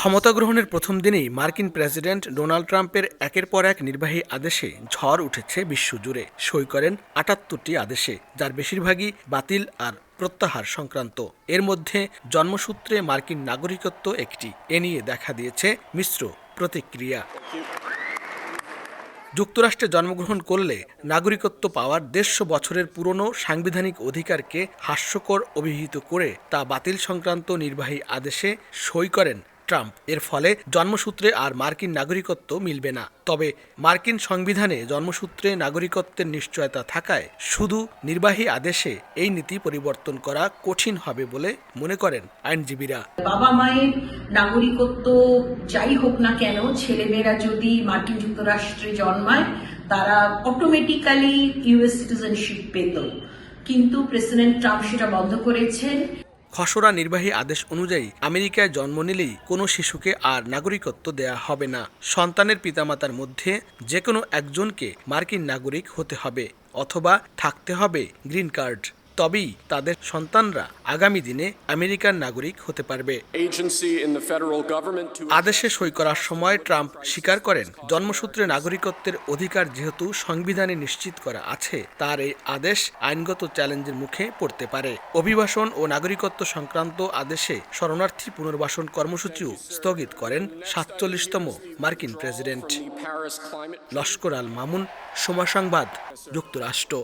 ক্ষমতা গ্রহণের প্রথম দিনেই মার্কিন প্রেসিডেন্ট ডোনাল্ড ট্রাম্পের একের পর এক নির্বাহী আদেশে ঝড় উঠেছে বিশ্বজুড়ে। সই করেন ৭৮টি আদেশে, যার বেশিরভাগই বাতিল আর প্রত্যাহার সংক্রান্ত। এর মধ্যে জন্মসূত্রে মার্কিন নাগরিকত্ব একটি। এ নিয়ে দেখা দিয়েছে মিশ্র প্রতিক্রিয়া। যুক্তরাষ্ট্রে জন্মগ্রহণ করলে নাগরিকত্ব পাওয়ার ১৫০ বছরের পুরনো সাংবিধানিক অধিকারকে হাস্যকর অভিহিত করে তা বাতিল সংক্রান্ত নির্বাহী আদেশে সই করেন ট্রাম্প। এর ফলে জন্মসূত্রে আর মার্কিন নাগরিকত্ব মিলবে না। তবে মার্কিন সংবিধানে জন্মসূত্রে নাগরিকত্বের নিশ্চয়তা থাকায় শুধু নির্বাহী আদেশে এই নীতি পরিবর্তন করা কঠিন হবে বলে মনে করেন আইনজীবীরা। বাবা মায়ের নাগরিকত্ব যাই হোক না কেন, ছেলেমেয়েরা যদি মার্কিন যুক্তরাষ্ট্রে জন্মায় তারা অটোমেটিক্যালি ইউএস সিটিজেনশিপ পেত, কিন্তু প্রেসিডেন্ট ট্রাম্প সেটা বন্ধ করেছেন। খসড়া নির্বাহী আদেশ অনুযায়ী আমেরিকায় জন্ম নিলেই কোনো শিশুকে আর নাগরিকত্ব দেয়া হবে না। সন্তানের পিতামাতার মধ্যে যে কোনো একজনকে মার্কিন নাগরিক হতে হবে অথবা থাকতে হবে গ্রিন কার্ড। তবেই তাদের সন্তানরা আগামী দিনে আমেরিকার নাগরিক হতে পারবে। আদেশে সই করার সময় ট্রাম্প স্বীকার করেন, জন্মসূত্রে নাগরিকত্বের অধিকার যেহেতু সংবিধানে নিশ্চিত করা আছে, তার এই আদেশ আইনগত চ্যালেঞ্জের মুখে পড়তে পারে। অভিবাসন ও নাগরিকত্ব সংক্রান্ত আদেশে শরণার্থী পুনর্বাসন কর্মসূচিও স্থগিত করেন ৪৭তম মার্কিন প্রেসিডেন্ট। লস্কর আল মামুন, সময় সংবাদ, যুক্তরাষ্ট্র।